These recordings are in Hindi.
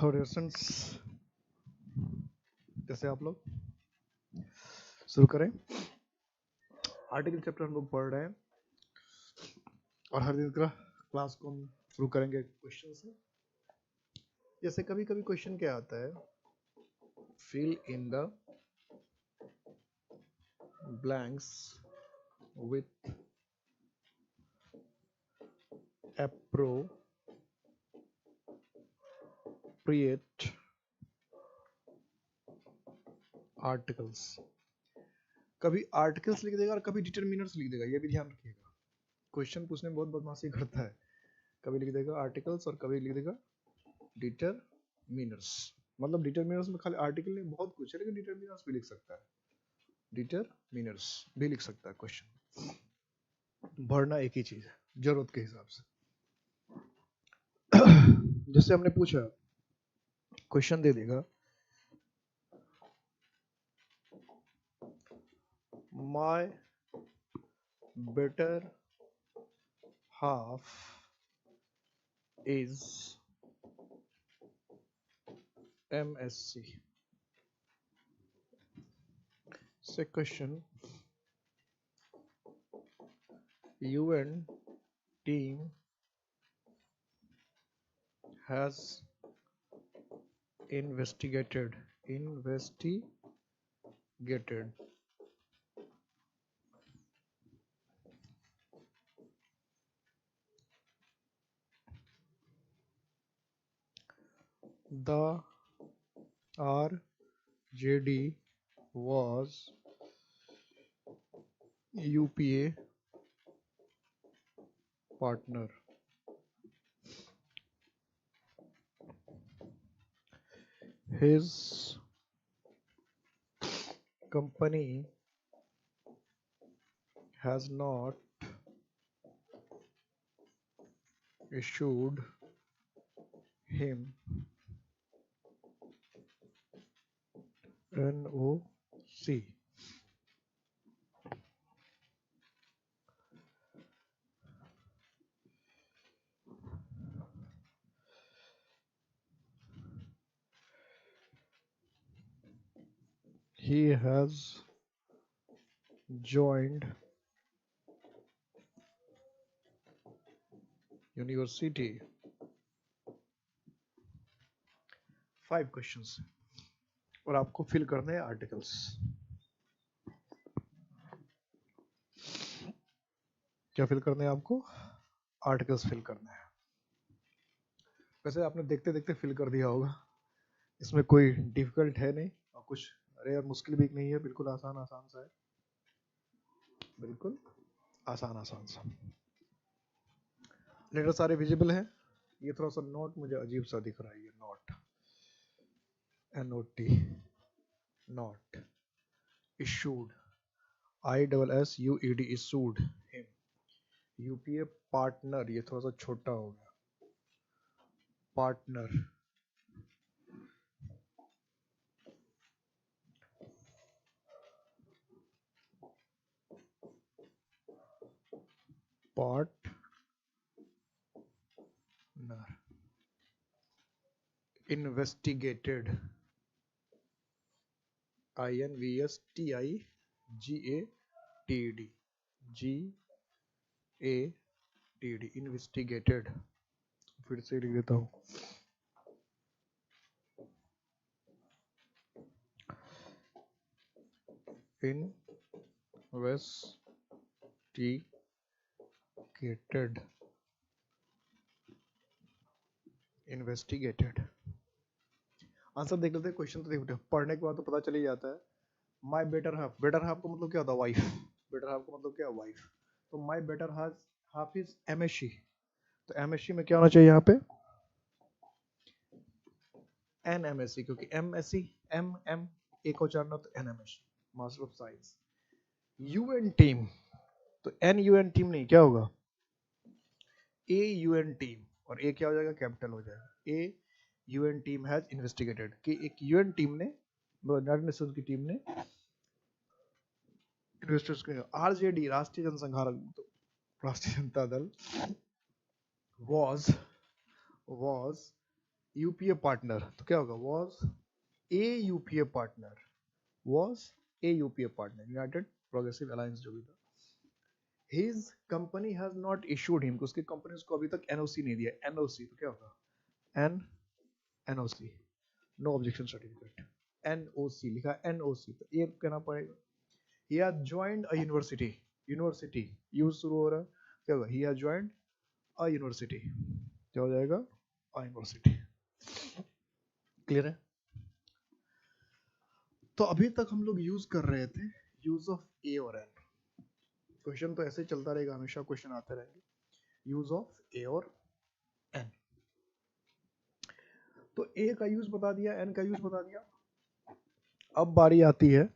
हेलो स्टूडेंट्स, कैसे आप लोग? शुरू करें। आर्टिकल चैप्टर हम लोग पढ़ रहे हैं और हर दिन का क्लास को हम शुरू करेंगे क्वेश्चन से। जैसे कभी कभी क्वेश्चन क्या आता है, fill in the blanks with appropriate articles. कभी आर्टिकल्स लिख देगा और कभी डिटरमिनर्स लिख देगा, ये भी ध्यान रखिएगा। क्वेश्चन पूछने में बहुत बदमाशी करता है, कभी लिख देगा आर्टिकल्स और कभी लिख देगा डिटरमिनर्स। मतलब डिटरमिनर्स में खाली आर्टिकल नहीं, बहुत कुछ है, लेकिन डिटरमिनर्स भी लिख सकता है, डिटरमिनर्स भी लिख सकता है। क्वेश्चन भरना एक ही चीज है, जरूरत के हिसाब से। जैसे हमने पूछा, क्वेश्चन दे देगा my better half is MSc। से question, you and team has investigated the RJD was UPA partner. His company has not issued him NOC. He has joined university. 5 questions और आपको फिल करने हैं आर्टिकल्स। क्या फिल करने हैं आपको? आर्टिकल्स फिल करने हैं। वैसे आपने देखते देखते फिल कर दिया होगा, इसमें कोई डिफिकल्ट है नहीं और कुछ अरे यार मुश्किल भी नहीं है, बिल्कुल आसान आसान सा है, बिल्कुल आसान आसान सा। लेटर सारे विजिबल हैं। ये थोड़ा सा नोट मुझे अजीब सा दिख रहा है, ये note NOT not issued ISSUED issued him. UPA partner, ये थोड़ा सा छोटा हो गया, partner. Partner investigated INVESTIGATED investigated। फिर से लिख देता हूँ, investigated। आंसर देख लेते हैं। क्वेश्चन तो देख लेते हैं, पढ़ने के बाद तो पता चल ही जाता है। My better half, better half का मतलब क्या होता है? वाइफ। बेटर हाफ का मतलब क्या है? वाइफ। तो my better half is MSc। तो MSc में क्या होना चाहिए यहाँ पे? NMSc, क्योंकि MSc M एक को जानना तो NMSc, master of science. UN team, तो NUN टीम नहीं, क्या होगा? AUN टीम, और A क्या हो जाएगा? कैपिटल हो जाएगा। AUN टीम हैज इन्वेस्टिगेटेड, कि एक UN टीम ने, यूनाइटेड नेशंस की टीम ने इन्वेस्टर्स के RJD राष्ट्रीय Janata Dal was UPA partner, तो क्या होगा, was a UPA partner, was a UPA partner, United progressive alliance जो भी था। His company has not issued him, उसकी कंपनी उसको अभी तक एनओसी नहीं दिया। एनओसी तो क्या होगा, N NOC, no objection certificate, NOC लिखा, एनओसी तो ये कहना पड़ेगा। He has joined a university, university use शुरू हो रहा है, क्या होगा, he has joined a university, क्या हो जाएगा, अ यूनिवर्सिटी। क्लियर है? तो अभी तक हम लोग यूज कर रहे थे यूज ऑफ ए और एन। क्वेश्चन तो ऐसे चलता रहेगा, हमेशा क्वेश्चन आते रहेंगे, यूज ऑफ ए और एन। तो ए का यूज बता दिया, एन का यूज बता दिया। अब बारी आती है,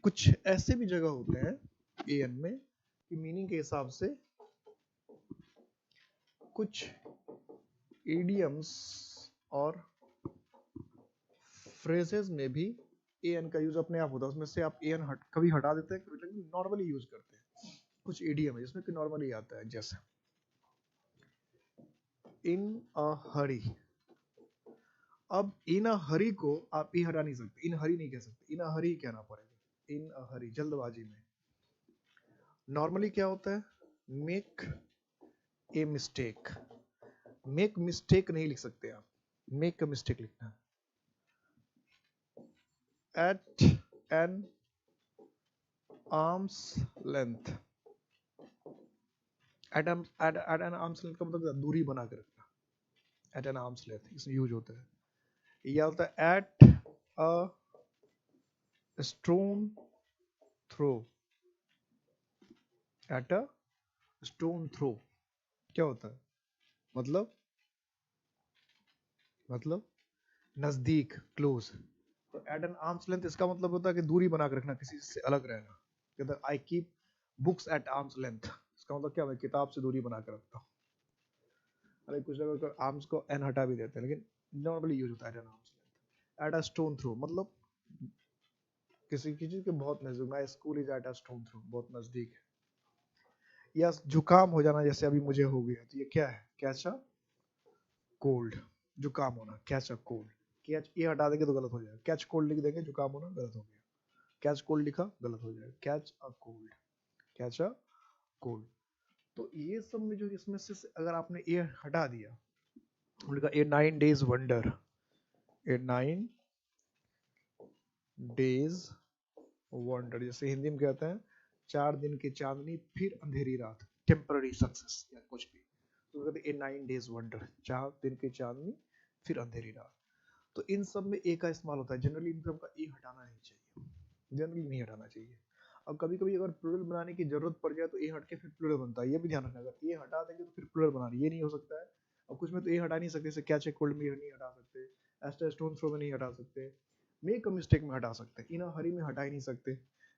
कुछ ऐसे भी जगह होते हैं ए एन में कि मीनिंग के हिसाब से कुछ इडियम्स और फ्रेजेस में भी ए एन का यूज अपने आप होता है। उसमें से आप ए एन कभी हटा देते हैं, कभी नॉर्मली यूज करते हैं। कुछ इडियम है जिसमें कि नॉर्मली आता है, जैसे इन अ हरी। अब इन अ हरी को आप ई हटा नहीं सकते, इन हरी नहीं कह सकते, इन अ हरी कहना पड़ेगा। इन अ हरी, जल्दबाजी में। नॉर्मली क्या होता है, make a mistake, make mistake नहीं लिख सकते आप, मेक अ मिस्टेक लिखना है। At an arm's length, at an arm's length का मतलब दूरी बना के रखना, एट एन आर्म्स लेंथ इसमें यूज होता है। यह होता है at a stone throw, at a stone throw क्या होता है, मतलब नजदीक, क्लोज। तो एट एन आर्म्स लेंथ इसका मतलब होता है कि दूरी बना के रखना, किसी से अलग रहना। कहता I keep books at arms length, इसका मतलब क्या, मैं किताब से दूरी बना के रखता हूँ। अरे कुछ लोग आर्म्स को एन हटा भी देते हैं, लेकिन नॉर्मली यूज होता है at an arm's length. At a stone throw मतलब किसी चीज के बहुत नजदीक, my school is at a stone throw, बहुत नजदीक है। या जुकाम हो जाना, जैसे अभी मुझे हो गया, तो ये क्या है, कैच अ कोल्ड, जुकाम होना, कैच अ कोल्ड। कैच ये हटा देंगे तो गलत हो जाएगा, कैच कोल्ड लिख देंगे, जुकाम होना गलत हो गया। कैच कोल्ड लिखा, गलत हो जाएगा, catch a cold, catch a cold. तो ये सब में जो इसमें से अगर आपने ए हटा दिया, उनका ए 9 days वंडर, ए 9 days वंडर, जैसे हिंदी में कहते हैं 4 दिन की चांदनी फिर अंधेरी रात, टेम्पररी सक्सेस या कुछ भी, तो कहते हैं ए 9 days वंडर, 4 दिन की चांदनी फिर अंधेरी रात। तो इन सब में ए का इस्तेमाल होता है। जनरली इन सब का ए हटाना नहीं चाहिए, जनरली नहीं हटाना चाहिए। अब कभी कभी अगर प्लूरल बनाने की जरूरत पड़ जाए तो ए हट के फिर प्लूरल बनता है, ये भी ध्यान रखना, अगर ए हटा देंगे तो फिर प्लूरल बनाना, ये नहीं हो सकता है। अब कुछ में तो ए हटा नहीं सकते, जैसे कैच ए कोल्ड में नहीं हटा सकते, एस्टर स्टोन थ्रो में नहीं हटा सकते, मेक अ मिस्टेक में हटा सकते हैं, इन अ हरी में हटा ही नहीं सकते।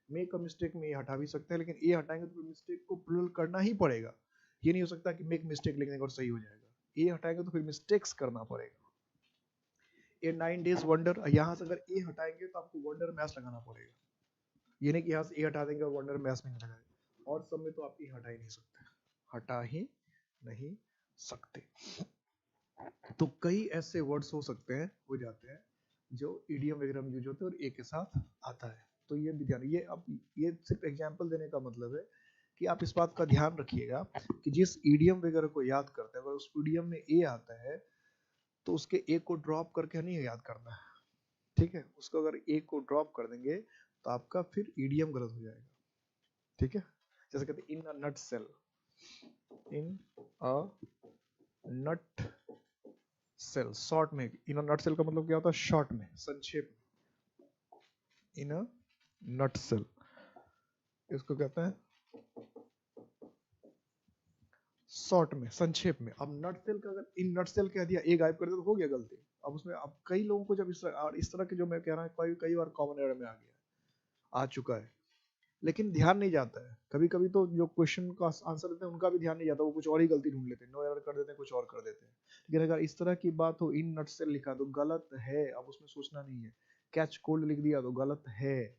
मेक अ मिस्टेक में ये हटा भी सकते हैं, लेकिन ए हटाएंगे तो मिस्टेक को प्लूरल करना ही पड़ेगा। ये नहीं हो सकता कि मेक मिस्टेक लिख देंगे और सही हो जाएगा, ए हटाएंगे तो फिर मिस्टेक्स करना पड़ेगा। ए 9 days वंडर, यहाँ से अगर ए हटाएंगे तो आपको वंडर मैच लगाना पड़ेगा, ये नहीं कि यहाँ से ए हटा देंगे और वंडर मैच में नहीं लगाएंगे। और सब में तो आप ए हटा ही नहीं सकते, हटा ही नहीं सकते। तो कई ऐसे वर्ड्स हो सकते हैं, हो जाते हैं, जो ईडीएम वगैरह में यूज होते हैं और ए के साथ आता है। तो ये भी ध्यान, ये अब ये सिर्फ एग्जाम्पल देने का मतलब है कि आप इस बात का ध्यान रखिएगा कि जिस ईडीएम वगैरह को याद करते हैं, अगर उस ईडीएम में ए आता है तो उसके ए को ड्रॉप करके नहीं याद करना है, ठीक है। उसको अगर ए को ड्रॉप कर देंगे तो आपका फिर ईडीएम गलत हो जाएगा, ठीक है। जैसे कहते हैं इन अ नट सेल, इन अ नट सेल, शॉर्ट में इन अ नट सेल का मतलब क्या होता है, शॉर्ट में, संक्षेप में, इन अ नट सेल, इसको कहते हैं शॉर्ट में, संक्षेप में। अब नट सेल का अगर इन नट सेल कह दिया, ए गायब कर दिया तो हो गया गलती। अब उसमें अब कई लोगों को जब इस तरह के जो मैं कह रहा हूँ कई बार कॉमन एरर में आ गया, आ चुका है, लेकिन ध्यान नहीं जाता है। कभी कभी तो जो क्वेश्चन का आंसर देते हैं उनका भी ध्यान नहीं जाता, वो कुछ और ही गलती ढूंढ लेते हैं, नो एरर कर देते हैं, कुछ और कर देते हैं। लेकिन अगर इस तरह की बात हो, इन नट से लिखा तो गलत है, अब उसमें सोचना नहीं है। कैच कोल्ड लिख दिया तो गलत है।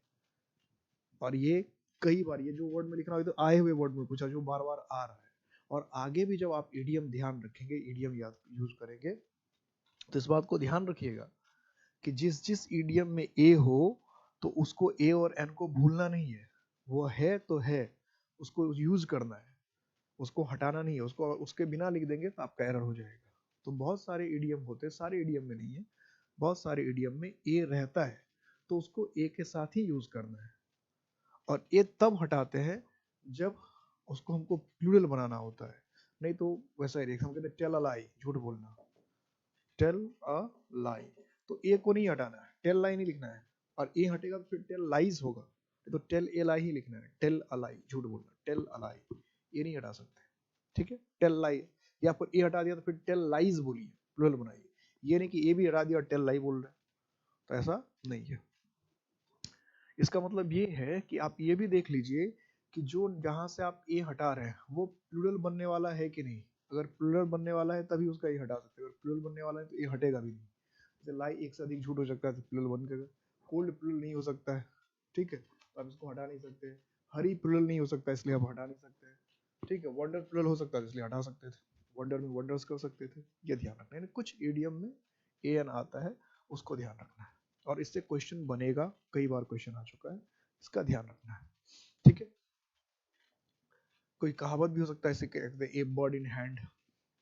और ये कई बार ये जो वर्ड में लिख रहा है तो आए हुए वर्ड में पूछा, जो बार बार आ रहा है, और आगे भी जब आप ईडीएम ध्यान रखेंगे, ईडीएम याद यूज करेंगे, तो इस बात को ध्यान रखिएगा कि जिस जिस ईडीएम में ए हो तो उसको ए और एन को भूलना नहीं है। वो है तो है, उसको यूज करना है, उसको हटाना नहीं है। उसको उसके बिना लिख देंगे तो आपका एरर हो जाएगा। तो बहुत सारे ईडीएम होते हैं, सारे ईडीएम में नहीं है, बहुत सारे ईडीएम में ए रहता है, तो उसको ए के साथ ही यूज करना है। और ए तब हटाते हैं जब उसको हमको प्लूरल बनाना होता है, नहीं तो वैसा ही हम कहते हैं टेल अ लाई, झूठ बोलना, टेल अ लाई। तो ए को नहीं हटाना है, टेल लाई नहीं लिखना है, और ए हटेगा तो फिर टेल लाइज होगा, तो टेल ए लाई ही लिखना है, टेल अ लाई, झूठ बोलना, टेल अ लाई, ये नहीं हटा सकते। ठीक है, टेल लाई, या फिर ए हटा दिया तो फिर टेल लाइज बोलिए, प्लूरल बनाइए। ये नहीं कि ए भी हटा दिया और टेल लाई बोल रहे हैं, तो ऐसा नहीं है। इसका मतलब ये है कि आप ये भी देख लीजिए कि जो जहां से आप ए हटा रहे हैं वो प्लूरल बनने वाला है कि नहीं। अगर प्लूरल बनने वाला है तभी उसका ए हटा सकते हैं, अगर प्लूरल बनने वाला है तो ए हटेगा भी नहीं। जैसे लाई एक से अधिक झूठ हो सकता है तो प्लूरल बन जाएगा, कोल्ड प्लूरल नहीं हो सकता है, ठीक है, तो आप इसको हटा नहीं सकते। हरी प्लूरल नहीं हो सकता इसलिए आप हटा नहीं सकते, ठीक है। वंडर प्लूरल हो सकता है इसलिए हटा सकते थे, वंडर में वंडर्स कर सकते थे। ये ध्यान रखना है, कुछ ईडियम में ए एन आता है, उसको ध्यान रखना है, और इससे क्वेश्चन बनेगा, कई बार क्वेश्चन आ चुका है, इसका ध्यान रखना है, ठीक है। कोई कहावत भी हो सकता है, इसे कहते हैं ए बर्ड इन हैंड,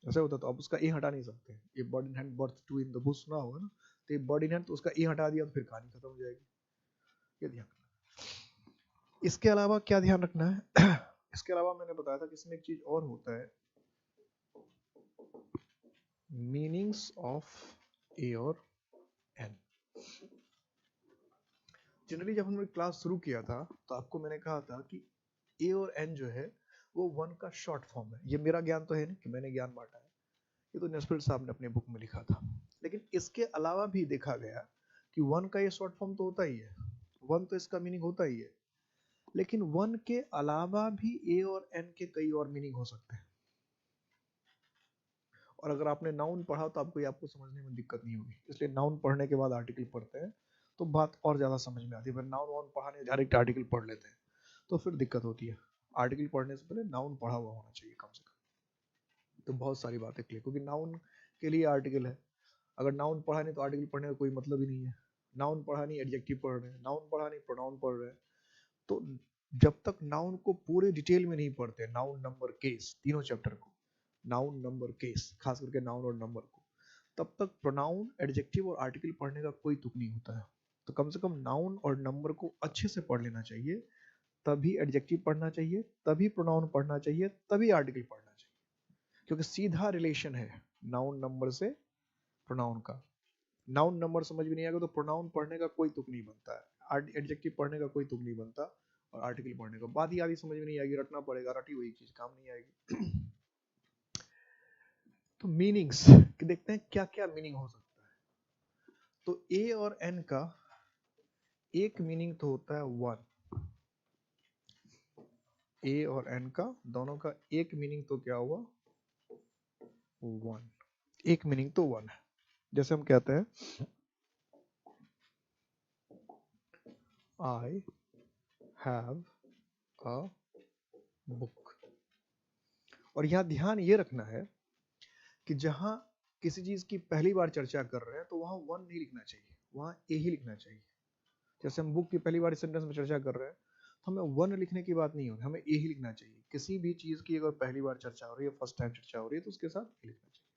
ऐसा होता तो आप उसका ए हटा नहीं सकते। A bird in hand worth two in the bush ना होगा ना, तो ए बर्ड इन हैंड, तो उसका ए हटा दिया तो फिर कहानी खत्म हो जाएगी। ये ध्यान रखना। इसके अलावा क्या ध्यान रखना है इसके अलावा मैंने बताया था कि इसमें एक चीज और होता है, मीनिंग्स ऑफ ए और एन। जनरली जब हमने क्लास शुरू किया था तो आपको मैंने कहा था कि ए और एन जो है वो वन का शॉर्ट फॉर्म है। ये मेरा ज्ञान तो है नहीं कि मैंने ज्ञान बांटा है, ये तो नेस्फिल्ड साहब ने अपनी बुक में लिखा था। लेकिन इसके अलावा भी देखा गया कि वन का ये शॉर्ट फॉर्म तो होता ही है, वन तो इसका मीनिंग होता ही है, लेकिन वन के अलावा भी ए और एन के कई और मीनिंग हो सकते हैं। और अगर आपने नाउन पढ़ा तो आपको समझने में दिक्कत नहीं होगी, इसलिए नाउन पढ़ने के बाद आर्टिकल पढ़ते हैं तो बात और ज्यादा समझ में आती है। नाउन वाउन पढ़ाने डायरेक्ट आर्टिकल पढ़ लेते हैं तो फिर दिक्कत होती है। आर्टिकल पढ़ने से पहले नाउन पढ़ा हुआ होना चाहिए कम से कम, तो बहुत सारी बातें क्लियर, क्योंकि नाउन के लिए आर्टिकल है। अगर नाउन पढ़ा नहीं तो आर्टिकल पढ़ने का कोई मतलब ही नहीं है। नाउन पढ़ा नहीं एडजेक्टिव पढ़ रहे हैं, नाउन पढ़ा नहीं प्रोनाउन पढ़ रहे हैं। तो जब तक नाउन को पूरे डिटेल में नहीं पढ़ते, नाउन नंबर केस तीनों चैप्टर को, नाउन नंबर केस खास करके नाउन और नंबर को, तब तक प्रोनाउन एडजेक्टिव और आर्टिकल पढ़ने का कोई तुक नहीं होता है। तो कम से कम नाउन और नंबर को अच्छे से पढ़ लेना चाहिए, तभी एडजेक्टिव पढ़ना चाहिए, तभी प्रोनाउन पढ़ना चाहिए, तभी आर्टिकल पढ़ना चाहिए, क्योंकि सीधा रिलेशन है नाउन नंबर से प्रोनाउन का। नाउन नंबर समझ में नहीं आएगा तो प्रोनाउन पढ़ने का कोई तुक नहीं बनता है, एडजेक्टिव पढ़ने का कोई तुक नहीं बनता, और आर्टिकल पढ़ने का बात ही आधी समझ में नहीं आएगी, रटना पड़ेगा, रटी हुई चीज काम नहीं आएगी। तो मीनिंग्स कि देखते हैं क्या क्या मीनिंग हो सकता है। तो ए और एन का एक मीनिंग तो होता है वन, ए और एन का दोनों का एक मीनिंग तो क्या हुआ, वन, एक मीनिंग तो वन है। जैसे हम कहते हैं आई हैव अ बुक, और यहां ध्यान ये रखना है कि जहां किसी चीज की पहली बार चर्चा कर रहे हैं तो वहां वन नहीं लिखना चाहिए, वहां ए ही लिखना चाहिए। जैसे हम बुक की पहली बार सेंटेंस में चर्चा कर रहे हैं तो हमें वन लिखने की बात नहीं होगी, हमें ए ही लिखना चाहिए। किसी भी चीज की अगर पहली बार चर्चा हो रही है, फर्स्ट टाइम चर्चा हो रही है, तो उसके साथ ए लिखना चाहिए,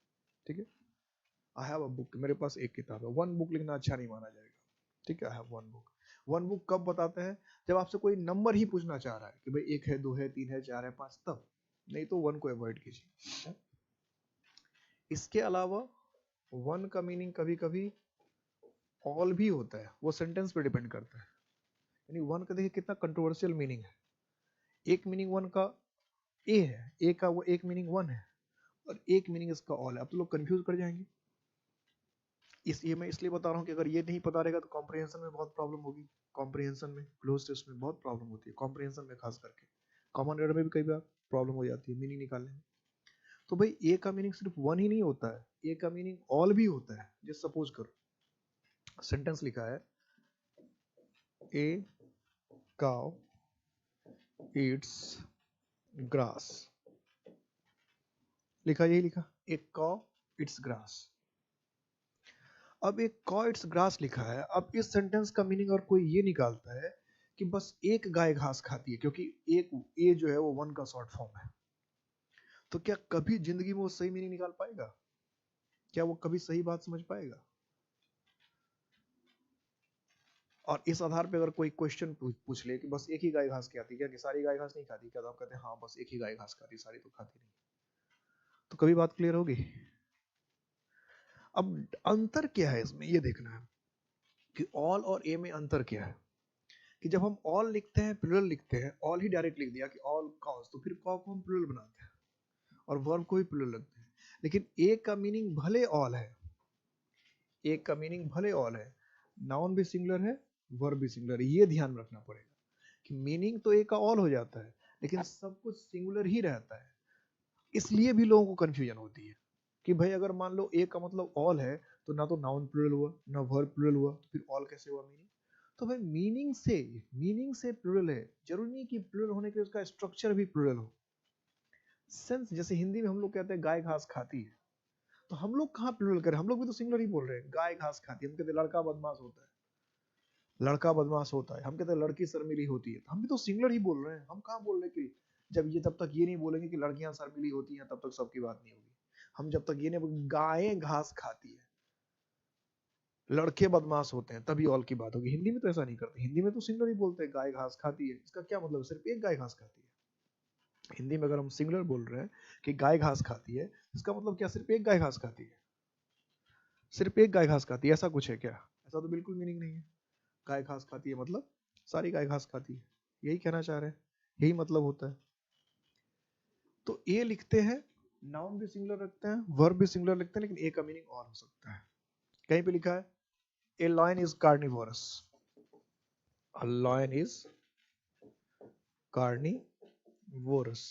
ठीक है। आई हैव अ बुक, मेरे पास एक किताब है, वन बुक लिखना अच्छा नहीं माना जाएगा, ठीक है। I have one book, one book कब बताते हैं, जब आपसे कोई नंबर ही पूछना चाह रहा है कि भाई एक है, दो है, तीन है, चार है, पांच, तब, नहीं तो वन को अवॉइड कीजिए। इसके अलावा वन का मीनिंग कभी कभी ऑल भी होता है, वो सेंटेंस पे डिपेंड करता है। यानी वन का देखिए कितना कंट्रोवर्शियल मीनिंग है। एक मीनिंग वन का ए है, ए का वो एक मीनिंग वन है, और एक मीनिंग इसका ऑल है। अब तो लोग कंफ्यूज कर जाएंगे। ये मैं इसलिए बता रहा हूँ कि अगर ये नहीं पता रहेगा तो कॉम्प्रिहेंशन में बहुत प्रॉब्लम होगी, कॉम्प्रिहेंशन में क्लोज टेस्ट में बहुत प्रॉब्लम होती है, कॉम्प्रिहेंशन में खास करके, कॉमन एरर में भी कई बार प्रॉब्लम हो जाती है मीनिंग निकालने में। तो भाई ए का मीनिंग सिर्फ वन ही नहीं होता है, ए का मीनिंग ऑल भी होता है। जैसे सपोज करो सेंटेंस लिखा है ए काउ ईट्स ग्रास, लिखा, यही लिखा, एक कॉ इट्स ग्रास। अब एक कॉ इट्स ग्रास लिखा है, अब इस सेंटेंस का मीनिंग और कोई ये निकालता है कि बस एक गाय घास खाती है, क्योंकि एक ए जो है वो वन का शॉर्ट फॉर्म है, तो क्या कभी जिंदगी में वो सही मीनिंग निकाल पाएगा? क्या वो कभी सही बात समझ पाएगा? और इस आधार पे अगर कोई क्वेश्चन पूछ ले कि बस एक ही गाय घास खाती, क्या कि सारी गाय घास नहीं खाती, क्या तो आप कहते हैं हाँ बस एक ही गाय घास खाती, सारी तो खाती नहीं, तो कभी बात क्लियर होगी? अब अंतर क्या है इसमें, ये देखना है कि ऑल और ए में अंतर क्या है। कि जब हम ऑल लिखते हैं, प्लूरल लिखते हैं, ऑल ही डायरेक्ट लिख दिया कि ऑल कॉज, तो फिर कॉ को हम प्लूरल बनाते हैं और वर्ब को भी प्लूरल लगते हैं। लेकिन ए का मीनिंग भले ऑल है, एक का मीनिंग भले ऑल है, नाउन भी सिंगुलर है, वर्ब भी सिंगुलर है, ये ध्यान रखना पड़ेगा कि मीनिंग तो एक का ऑल हो जाता है लेकिन सब कुछ सिंगुलर ही रहता है। इसलिए भी लोगों को कंफ्यूजन होती है कि भाई अगर मान लो एक का मतलब ऑल है तो ना तो नाउन प्लूरल हुआ ना वर्ब प्लूरल हुआ, तो फिर ऑल कैसे हुआ मीनिंग? तो भाई मीनिंग से प्लूरल है, जरूरी नहीं कि प्लूरल होने के उसका स्ट्रक्चर भी प्लूरल हो। सेंस, जैसे हिंदी में हम लोग कहते हैं गाय घास खाती है, तो हम लोग कहाँ प्लूरल करें, हम लोग भी तो सिंगुलर ही बोल रहे हैं, गाय घास खाती है। हम कहते हैं लड़का बदमाश होता है, लड़का बदमाश होता है, हम कहते हैं लड़की शर्मीली होती है, तो हम भी तो सिंगुलर ही बोल रहे हैं। हम कहाँ बोल रहे हैं कि जब तक ये नहीं बोलेंगे कि लड़कियां शर्मीली होती हैं तब तक सबकी बात नहीं होगी। हम जब तक ये नहीं, गायें घास खाती है, लड़के बदमाश होते हैं, तभी ऑल की बात होगी। हिंदी में तो ऐसा नहीं करते, हिंदी में तो सिंगुलर ही बोलते हैं, गाय घास खाती है, इसका क्या मतलब, सिर्फ एक गाय घास खाती है। हिंदी में अगर हम सिंगुलर बोल रहे हैं कि गाय घास खाती है, इसका मतलब क्या, सिर्फ एक गाय घास खाती है, सिर्फ एक गाय घास खाती है, ऐसा कुछ है क्या? ऐसा तो बिल्कुल मीनिंग नहीं है। गाय घास खाती है मतलब सारी गाय घास खाती है, यही कहना चाह रहे हैं, यही मतलब होता है। तो ए लिखते हैं, नाउन भी सिंगुलर रखते हैं, वर्ब भी सिंगुलर लिखते हैं, लेकिन ए का मीनिंग और हो सकता है। कहीं पे लिखा है a lion is carnivorous, a lion is carnivorous.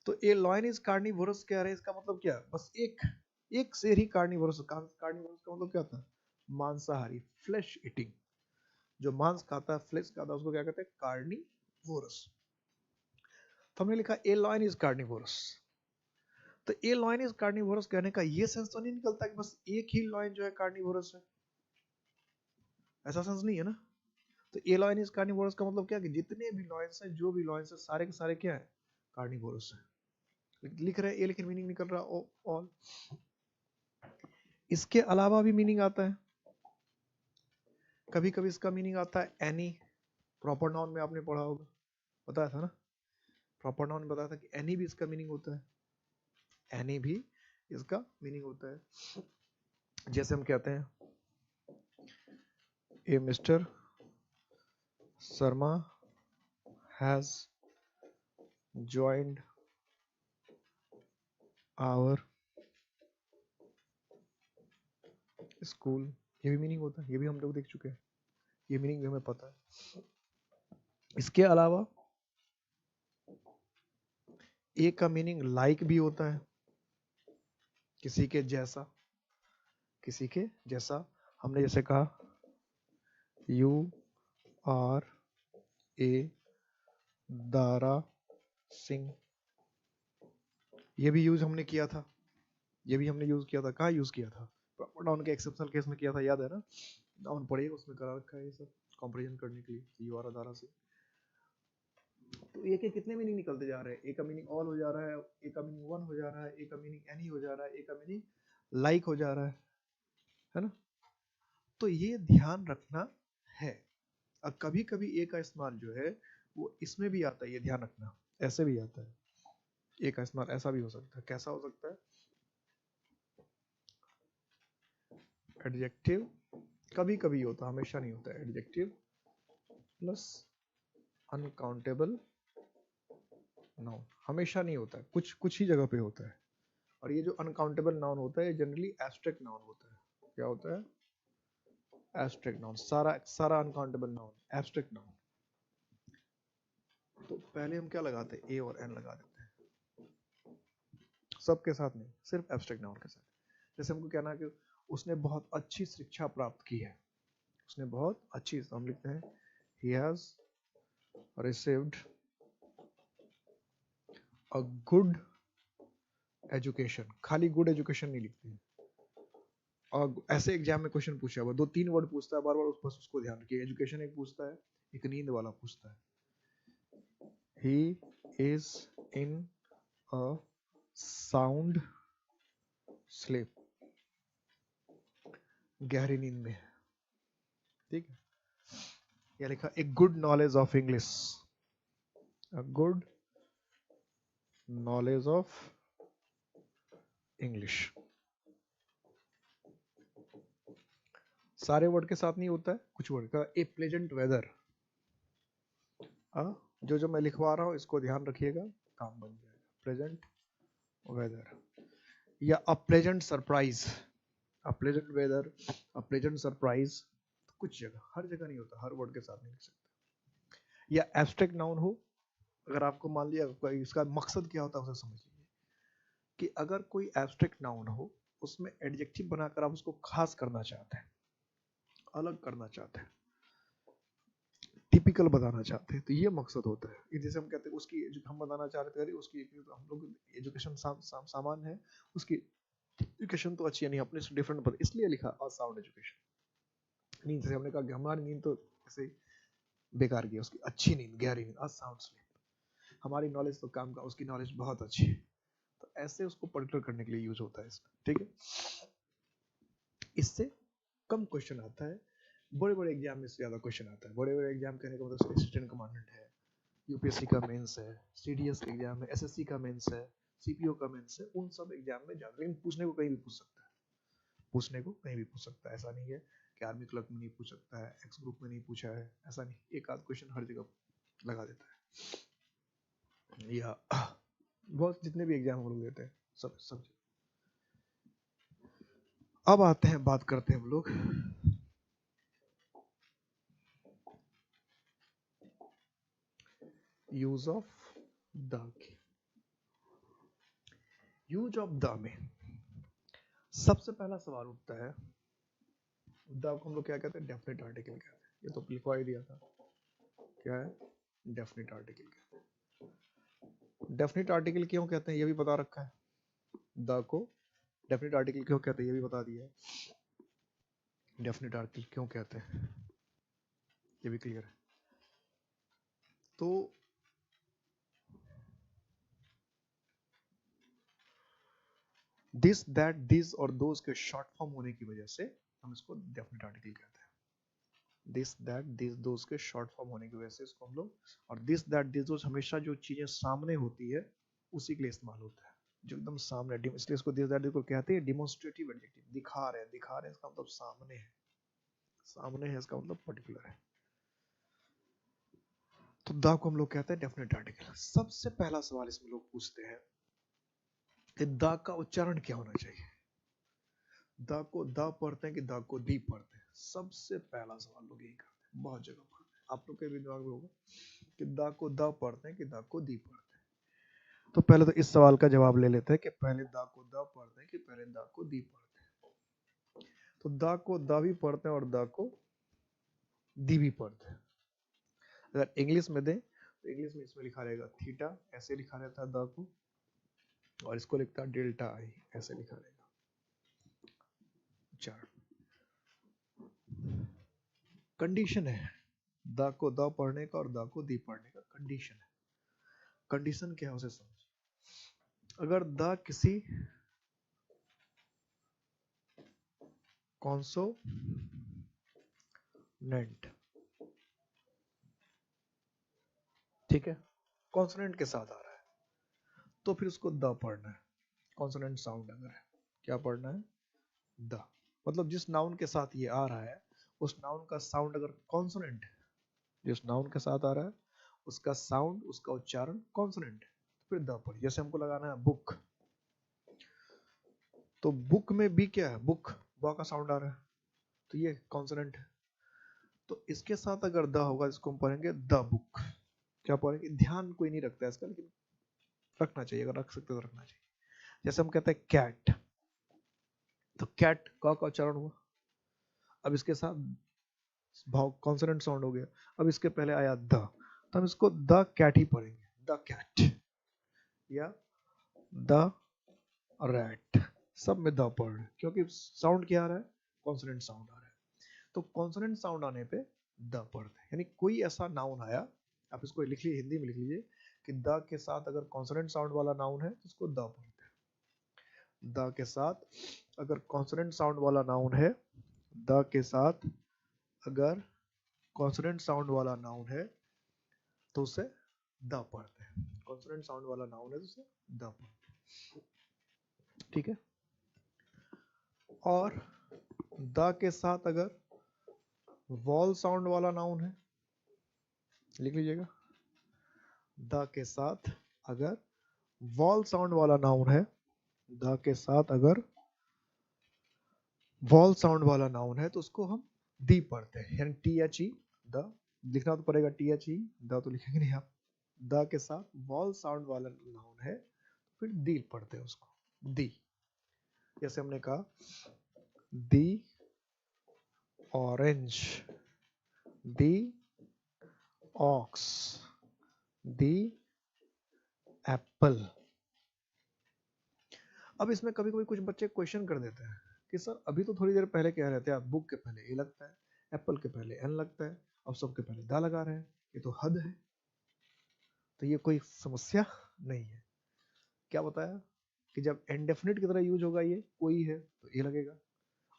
तो ए लायन इज कार्निवोरस क्या है, इसका मतलब क्या, बस एक शेर ही कार्निवोरस। कार्निवोरस का मतलब क्या था, मांसाहारी, फ्लेश ईटिंग, जो मांस खाता है, फ्लेश खाता है, उसको क्या कहते हैं, कार्निवोरस। तो हमने लिखा ए लायन इज कार्निवोरस। तो ए लायन इज कार्निवोरस कहने का ये सेंस तो नहीं निकलता कि बस एक ही लायन जो है कार्निवोरस है, ऐसा सेंस नहीं है ना। तो ए लायन इज कार्निवोरस का मतलब क्या कि जितने भी लॉयंस हैं, जो भी लॉयंस हैं, सारे के सारे क्या है, कार्निवोरस है। लिख रहे हैं ए, लेकिन मीनिंग निकल रहा ऑल। इसके अलावा भी मीनिंग आता है, कभी कभी इसका मीनिंग आता है एनी। प्रॉपर नाउन में आपने पढ़ा होगा, बताया था ना, प्रॉपर नाउन में बताया था कि एनी भी इसका मीनिंग होता है, एनी भी इसका मीनिंग होता है। जैसे हम कहते हैं a mister Sharma has joined our school, ये भी मीनिंग होता है, ये भी हम लोग देख चुके हैं, ये मीनिंग भी हमें पता है। इसके अलावा ए का मीनिंग लाइक भी होता है, किसी के जैसा, किसी के जैसा। हमने जैसे कहा you R A Dara Singh, ये भी यूज हमने किया था, ये भी हमने यूज किया था, कहाँ यूज किया था, प्रॉपर नाउन के एक्सेप्शनल केस में किया था, याद है ना, नाउन पढ़िएगा, उसमें करा रखा है ये सब कंपैरिजन करने के लिए, यू आर दारा सिंह। तो ए के कितने मीनिंग निकलते जा रहे हैं, ए का मीनिंग ऑल हो जा रहा है, ए का मीनिंग वन हो जा रहा है, ए का मीनिंग एनी हो जा रहा है, ए का मीनिंग लाइक हो जा रहा है ना। तो ये ध्यान रखना है। अब कभी कभी ए का इस्तेमाल जो है वो इसमें भी आता है, ये ध्यान रखना, ऐसे भी आता है, ए का इस्तेमाल ऐसा भी हो सकता है, कैसा हो सकता है, एडजेक्टिव कभी कभी होता है, हमेशा नहीं होता है, एडजेक्टिव प्लस अनकाउंटेबल नाउन, हमेशा नहीं होता है, कुछ कुछ ही जगह पे होता है। और ये जो अनकाउंटेबल नाउन होता है जनरली एब्स्ट्रैक्ट नाउन होता है। क्या होता है, एब्स्ट्रैक्ट नाउन, सारा सारा अनकाउंटेबल नाउन एब्स्ट्रैक्ट नाउन। तो पहले हम क्या लगाते हैं, ए और एन लगा देते हैं, सबके साथ नहीं, सिर्फ एब्स्ट्रैक्ट नाउन के साथ। जैसे हमको कहना है कि उसने बहुत अच्छी शिक्षा प्राप्त की है, उसने बहुत अच्छी, हम लिखते हैं he has received a good education, खाली गुड एजुकेशन नहीं लिखते हैं। और ऐसे एग्जाम में क्वेश्चन पूछा हुआ 2-3 वर्ड पूछता है बार बार, बस उसको ध्यान रखिए। एजुकेशन एक पूछता है, एक नींद वाला पूछता है, he is in a sound sleep, गहरी नींद में है, ठीक है। यह लिखा a good knowledge of English, a good knowledge of English. सारे वर्ड के साथ नहीं होता है, कुछ वर्ड का। ए प्लेजेंट वेदर, जो मैं लिखवा रहा हूं इसको ध्यान रखिएगा, काम बन जाएगा। प्लेजेंट वेदर या a pleasant surprise, a pleasant weather, a pleasant surprise. कुछ जगह, हर जगह नहीं होता, हर वर्ड के साथ नहीं लिख सकते। या एब्स्ट्रैक्ट नाउन हो, अगर आपको मान लिया इसका मकसद क्या होता है उसे समझ लीजिए कि अगर कोई एब्स्ट्रैक्ट नाउन हो उसमें एडजेक्टिव बनाकर आप उसको खास करना चाहते हैं, अलग करना चाहते हैं, टिपिकल बताना चाहते हैं, तो ये मकसद होता है। जैसे हम कहते हैं उसकी, हम बताना चाहते हैं उसकी हम लोग एजुकेशन सामान्य है, उसकी एजुकेशन तो अच्छी है नहीं, अपने से डिफरेंट बता, इसलिए लिखा असाउंड एजुकेशन। नींद से हमने कहा कि हमारी नींद तो ऐसे बेकार की है, उसकी अच्छी नींद, गहरी नींद, असाउंड स्लीप। हमारी नॉलेज तो काम का, उसकी नॉलेज बहुत अच्छी है, तो ऐसे उसको पर्टिकुलर करने के लिए यूज होता है इसमें, ठीक है। इससे कम क्वेश्चन आता है, बड़े बड़े एग्जाम में से ज्यादा क्वेश्चन आता है। बड़े बड़े एग्जाम कहने का मतलब असिस्टेंट कमांडेंट है, यूपीएससी का मेंस है, सीडीएस का एग्जाम है, एसएससी का मेंस है, सीपीओ का मेंस है, उन सब एग्जाम में ज्यादा, लेकिन पूछने को कहीं भी पूछ सकता है, पूछने को कहीं भी पूछ सकता है। ऐसा नहीं है कि आर्मी क्लर्क में नहीं पूछ सकता है, एक्स ग्रुप में नहीं पूछा है, ऐसा नहीं, एक आध क्वेश्चन हर जगह लगा देता है। या बहुत जितने भी एग्जाम हम लोग देते हैं सब सब। अब आते हैं, बात करते हैं हम लोग use of the key. Use of the में सबसे पहला सवाल उठता है, द को हम लोग क्या कहते हैं, डेफिनेट आर्टिकल कहते हैं। ये तो लिखवा ही दिया था, क्या है, डेफिनेट आर्टिकल कहते हैं। डेफिनेट आर्टिकल क्यों कहते हैं ये भी बता रखा है, द को डेफिनेट आर्टिकल क्यों कहते हैं ये भी बता दिया है। डेफिनेट आर्टिकल क्यों कहते हैं ये भी क्लियर है। तो दिस, दैट, दिस और दोज के शॉर्ट फॉर्म होने की वजह से हम इसको डेफिनेट आर्टिकल कहते हैं। दिस, दैट, दिस, दोज के शॉर्ट फॉर्म होने की वजह से इसको हम लोग, और दिस, दैट, दिस, दोज हमेशा जो चीजें सामने होती है उसी के लिए इस्तेमाल होता है, जो एकदम सामने, इसलिए इसको दिस, दैट, दिस को कहते हैं डिमोन्स्ट्रेटिव एडजेक्टिव। दिखा रहे हैं, दिखा रहे हैं इसका मतलब सामने है, सामने है इसका मतलब पर्टिकुलर है। तो द को हम लोग कहते हैं डेफिनेट आर्टिकल। सबसे पहला सवाल इसमें लोग पूछते हैं कि द का उच्चारण क्या होना चाहिए। द को द पढ़ते हैं कि द को दी पढ़ते हैं, सबसे पहला सवाल लोग यही करते हैं, बहुत जगह पढ़ते हैं, आप लोग के भी दिमाग में होगा कि द को द पढ़ते हैं कि द को दी पढ़ते हैं। तो पहले तो इस सवाल का जवाब ले लेते हैं कि पहले द को द पढ़ते हैं कि पहले द को दी पढ़ते हैं। तो द को द भी पढ़ते हैं और द को दी भी पढ़ते हैं। अगर इंग्लिश में दें तो इंग्लिश में इसमें लिखा रहेगा थीटा, ऐसे लिखा रहता है द को, और इसको लिखता है डेल्टा आई, ऐसे लिखा रहेगा। चार कंडीशन है द को द पढ़ने का और द को दी पढ़ने का, कंडीशन है। कंडीशन क्या है उसे समझिए। अगर द किसी कॉन्सोनेंट, ठीक है, कॉन्सोनेंट के साथ आ रहा है तो फिर उसको द पढ़ना है। कॉन्सोनेंट साउंड अगर है, क्या पढ़ना है, द। मतलब जिस नाउन के साथ ये आ रहा है उस नाउन का साउंड अगर कॉन्सोनेंट है, जिस नाउन के साथ आ रहा है उसका साउंड, उसका उच्चारण कॉन्सोनेंट है, फिर द पढ़िए। जैसे हमको लगाना है बुक, तो बुक में भी क्या है, बुक, ब का साउंड आ रहा है तो ये कॉन्सोनेंट है। तो इसके साथ अगर द होगा इसको हम पढ़ेंगे द बुक। क्या पढ़ेंगे, ध्यान कोई नहीं रखता है इसका, लेकिन रखना चाहिए, अगर रख सकते तो रखना चाहिए। जैसे हम कहते हैं कैट, तो कैट का उच्चारण हुआ, अब इसके साथ भाव कॉन्सोनेंट साउंड हो गया, अब इसके पहले आया द, तो हम इसको द कैट ही पढ़ेंगे, द कैट या द रैट, सब में द पढ़ रहे क्योंकि साउंड क्या आ रहा है, कॉन्सोनेंट साउंड आ रहा है, तो कॉन्सोनेंट साउंड आने पे द पढ़ते हैं। यानी कोई ऐसा नाउन आया, आप इसको लिख लीजिए, हिंदी में लिख लीजिए कि द के साथ अगर कॉन्सोनेंट साउंड वाला नाउन है तो उसको द पढ़ते हैं। द के साथ अगर कॉन्सोनेंट साउंड वाला नाउन है, द के साथ अगर कॉन्सोनेंट साउंड वाला नाउन है तो उसे द पढ़ते हैं। कॉन्सोनेंट साउंड वाला नाउन है तो उसे द पढ़ते हैं, ठीक है। और द के साथ अगर वॉल साउंड वाला नाउन है, लिख लीजिएगा, द के साथ अगर वॉल साउंड वाला नाउन है, द के साथ अगर वॉल साउंड वाला नाउन है तो उसको हम दी पढ़ते हैं, यानी टी एच ई, द लिखना तो पड़ेगा, टी एच ई, द तो लिखेंगे नहीं आप। द के साथ वॉल साउंड वाला नाउन है फिर दी पढ़ते हैं उसको, दी। जैसे हमने कहा the orange, the aux, the Apple. अब इसमें कभी कभी कुछ बच्चे क्वेश्चन कर देते हैं कि सर अभी तो थोड़ी देर पहले कह रहे थे आप बुक के पहले ए लगता है, एप्पल के पहले एन लगता है, अब सबके पहले दा लगा रहे हैं, ये तो हद है। तो ये कोई समस्या नहीं है। क्या बताया कि जब इंडेफिनिट की तरह यूज होगा ये कोई है तो ए लगेगा,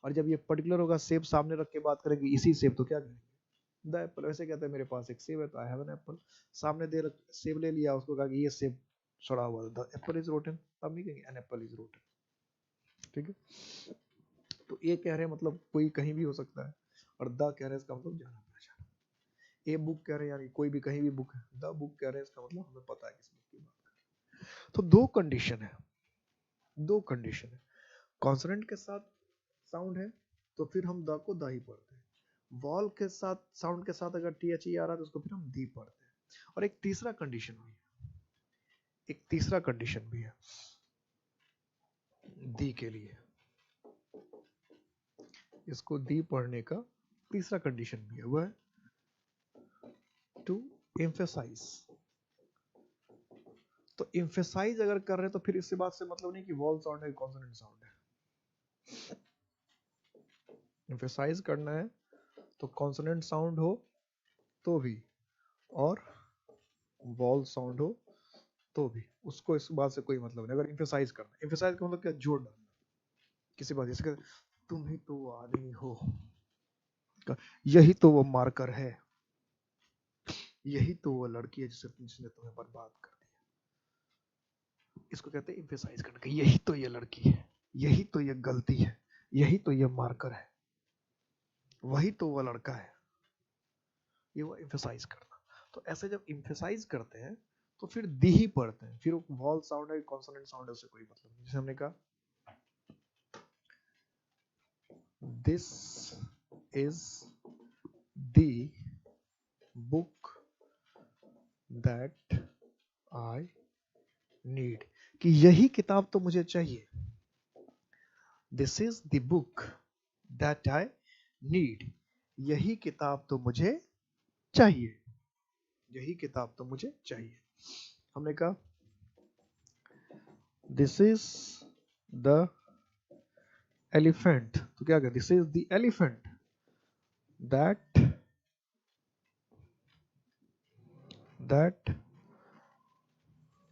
और जब ये पर्टिकुलर होगा, सेब सामने रख के बात करेंगे इसी सेब, तो क्या करेंगे, द एप्पल। वैसे कहते हैं मेरे पास एक सेब है तो आई हैव एन एप्पल, सामने दे सेब ले लिया, उसको कहा कि ये सेब सड़ा हुआ, द एप्पल इज रोटन, अब नहीं कहेंगे एन एप्पल इज रोटन, ठीक है। तो ए कह रहे हैं मतलब कोई कहीं भी हो सकता है, और द कह रहे हैं इसका मतलब जाना पहचाना। ए बुक कह रहे हैं यानी कोई भी कहीं भी बुक है, द बुक कह रहे हैं इसका मतलब हमें पता है किस बुक की बात कर रहे हैं। तो दो कंडीशन है, दो कंडीशन है, कॉन्सोनेंट के साथ साउंड है तो फिर हम द को द ही पढ़ते हैं, वॉल के साथ साउंड के साथ अगर टी एच ई आ रहा है तो उसको फिर हम दी पढ़ते हैं। और एक तीसरा कंडीशन भी है, एक तीसरा कंडीशन भी है दी के लिए, इसको दी पढ़ने का तीसरा कंडीशन भी है, वह है टू एम्फेसाइज। तो एम्फेसाइज अगर कर रहे हैं तो फिर इस बात से मतलब नहीं कि वॉल साउंड है कॉन्सोनेंट साउंड है। एम्फेसाइज करना है तो कॉन्सोनेंट साउंड हो तो भी और वॉल साउंड हो तो भी, उसको इस बात से कोई मतलब नहीं। अगर एम्फेसाइज करना, एम्फेसाइज का मतलब क्या, जोर डालना किसी बात, जैसे तुम ही तो वो आदमी हो, यही तो वो मार्कर है, यही तो वो लड़की है जिसने तुम्हें बर्बाद कर दिया। इसको कहते हैं एम्फेसाइज करना, यही तो ये लड़की है, यही तो ये गलती है, यही तो ये मार्कर है, वही तो वो लड़का है, ये वो एम्फेसाइज करना। तो ऐसे जब एम्फेसाइज करते हैं तो फिर दी ही पढ़ते हैं, फिर वॉल साउंड है कॉन्सोनेंट साउंड है उससे कोई मतलब नहीं। जैसे हमने कहा this is the book that I need, कि यही किताब तो मुझे चाहिए। This is the book that I need, यही किताब तो मुझे चाहिए, यही किताब तो मुझे चाहिए। हमने कहा दिस इज द एलिफेंट, तो क्या कहा, this is the elephant that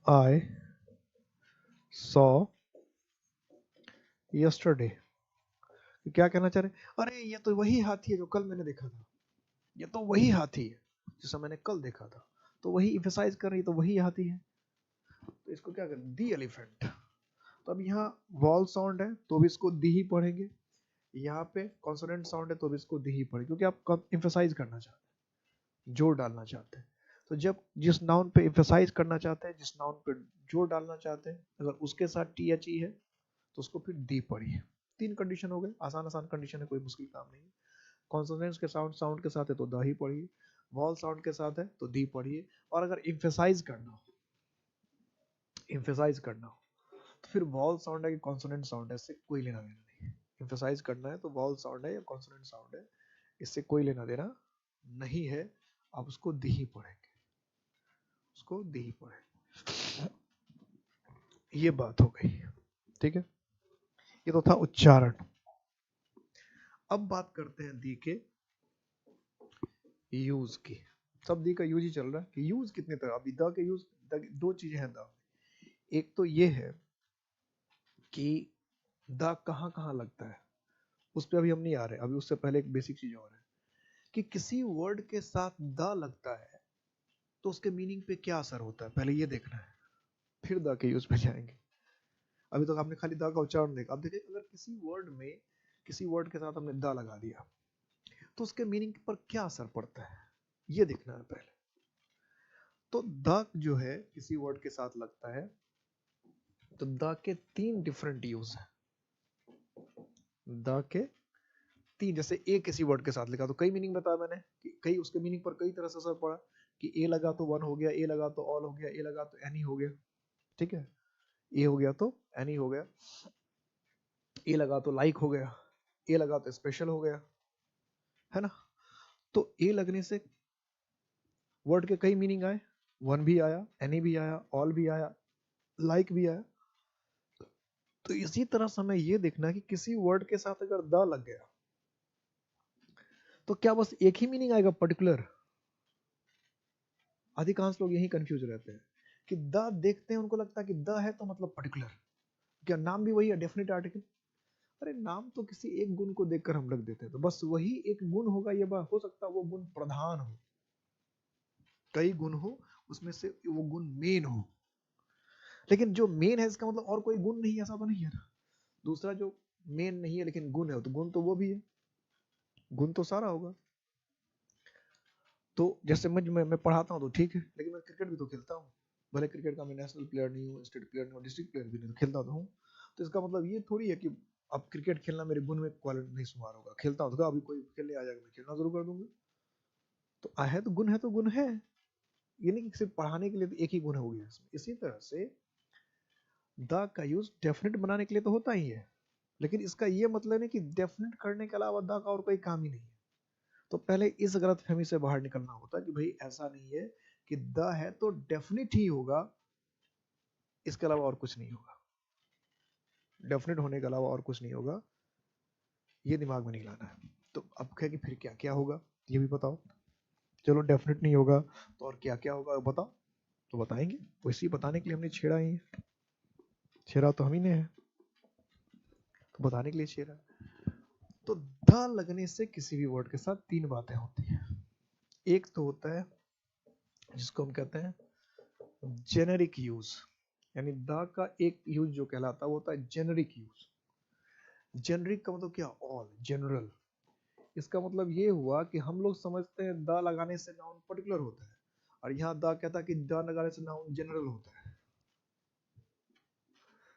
I saw yesterday. क्या कहना चाह रहे, अरे ये तो वही हाथी है जो कल मैंने देखा था, ये तो वही हाथी है जिसे मैंने कल देखा था, तो वही एम्फसाइज कर रही, तो वही हाथी है, तो इसको क्या करें, दी एलिफेंट। तो अब यहाँ वॉल साउंड है तो भी इसको दी ही पढ़ेंगे, यहाँ पे कॉन्सोनेंट साउंड है तो भी इसको दी ही पढ़ेंगे, क्योंकि आप एम्फसाइज करना चाहते हैं, जोर डालना चाहते हैं। तो जब जिस नाउन पे एम्फसाइज करना चाहते हैं, जिस नाउन पे जोर डालना चाहते हैं, अगर उसके साथ टी एच ई है तो उसको फिर दी पढ़िए। तीन कंडीशन हो गए, आसान आसान कंडीशन है, कोई मुश्किल काम नहीं है। कॉन्सोनेंट्स के साउंड साउंड के साथ है तो द ही पढ़िए, वॉल साउंड के साथ है तो दी पढ़िए, और अगर एम्फेसाइज करना हो, एम्फेसाइज करना हो तो फिर वॉल साउंड है कि कॉन्सोनेंट साउंड है, इससे कोई लेना देना नहीं है। एम्फेसाइज करना है तो वॉल साउंड है या कॉन्सोनेंट साउंड है, इससे कोई लेना देना नहीं है, आप उसको दी ही पढ़ेंगे, उसको दी ही पढ़ेंगे। ये बात हो गई। ठीक है, ये तो था उच्चारण। अब बात करते हैं दी के यूज की। सब दी का यूज ही चल रहा है कि यूज कितने तरह। अभी द के यूज, दो चीजें हैं द। एक तो ये है कि द कहाँ कहाँ लगता है, उस पर अभी हम नहीं आ रहे। अभी उससे पहले एक बेसिक चीज और है कि किसी वर्ड के साथ द लगता है तो उसके मीनिंग पे क्या असर होता है, पहले ये देखना है, फिर द के यूज पे जाएंगे। अभी तक आपने खाली द का उच्चारण देखा। अब देखिए, अगर किसी वर्ड में, किसी वर्ड के साथ हमने द लगा दिया तो उसके मीनिंग पर क्या असर पड़ता है, ये देखना है पहले। तो द जो है किसी वर्ड के साथ लगता है तो द के तीन डिफरेंट यूज है। द के तीन, जैसे ए किसी वर्ड के साथ लिखा तो कई मीनिंग बताया मैंने कि कई, उसके मीनिंग पर कई तरह से असर पड़ा कि ए लगा तो वन हो गया, ए लगा तो ऑल हो गया, ए लगा तो एनी हो गया। ठीक है, ए हो गया तो एनी हो गया, ए लगा तो लाइक हो गया, ए लगा तो स्पेशल हो गया, है ना। तो ए लगने से वर्ड के कई मीनिंग आए, वन भी आया, एनी भी आया, ऑल भी आया, लाइक भी आया। तो इसी तरह से हमें ये देखना कि किसी वर्ड के साथ अगर द लग गया तो क्या बस एक ही मीनिंग आएगा पर्टिकुलर। अधिकांश लोग यही कंफ्यूज रहते हैं कि द देखते हैं उनको लगता है कि द है तो मतलब पर्टिकुलर। क्या नाम भी वही है, डेफिनेट आर्टिकल। अरे नाम तो किसी एक गुण को देखकर हम रख देते हैं, तो बस वही एक गुण होगा। ये बात हो सकता है वो गुण प्रधान हो, कई गुण हो उसमें से वो गुण मेन हो, लेकिन जो मेन है इसका मतलब और कोई गुण नहीं है, ऐसा तो नहीं है ना। दूसरा जो मेन नहीं है लेकिन गुण है, तो गुण तो वो भी है, गुण तो सारा होगा। तो जैसे मैं पढ़ाता हूँ तो ठीक है, लेकिन मैं क्रिकेट भी तो खेलता हूँ। भले क्रिकेट का मैं नेशनल प्लेयर नहीं हूँ, स्टेट प्लेयर नहीं हूँ, डिस्ट्रिक्ट प्लेयर भी नहीं, तो खेलता तो हूँ। तो इसका मतलब ये थोड़ी है कि अब क्रिकेट खेलना मेरे गुण में क्वालिटी नहीं शुमार होगा। खेलता हूँ तो अभी कोई खेलने आ जाएगा मैं खेलना शुरू कर दूंगा। तो है तो गुण है, तो गुण है। ये नहीं कि सिर्फ पढ़ाने के लिए तो एक ही गुण हो गया इसमें। इसी तरह से द का यूज डेफिनेट बनाने के लिए तो होता ही है, लेकिन इसका ये मतलब नहीं कि डेफिनेट करने के अलावा द का और कोई काम ही नहीं है। तो पहले इस गलतफहमी से बाहर निकलना होता है कि भाई ऐसा नहीं है कि द है तो डेफिनेट ही होगा, इसके अलावा और कुछ नहीं होगा। डेफिनेट होने के अलावा और कुछ नहीं होगा, ये दिमाग में नहीं लाना है। तो अब कहे कि फिर क्या क्या होगा ये भी बताओ। चलो डेफिनेट नहीं होगा तो और क्या क्या होगा बताओ। तो बताएंगे, वैसे ही बताने के लिए हमने छेड़ा ही है। छेड़ा तो हम ही ने है, तो बताने के लिए छेड़ा। तो द लगने से किसी भी वर्ड के साथ तीन बातें होती हैं। एक तो होता है जिसको हम कहते हैं जेनेरिक यूज, यानी द का एक यूज जो कहलाता है वो होता है जेनेरिक यूज। जेनेरिक का मतलब क्या, ऑल, जनरल। इसका मतलब ये हुआ कि हम लोग समझते हैं द लगाने से नाउन पर्टिकुलर होता है, और यहाँ द कहता है कि द लगाने से नाउन जनरल होता है।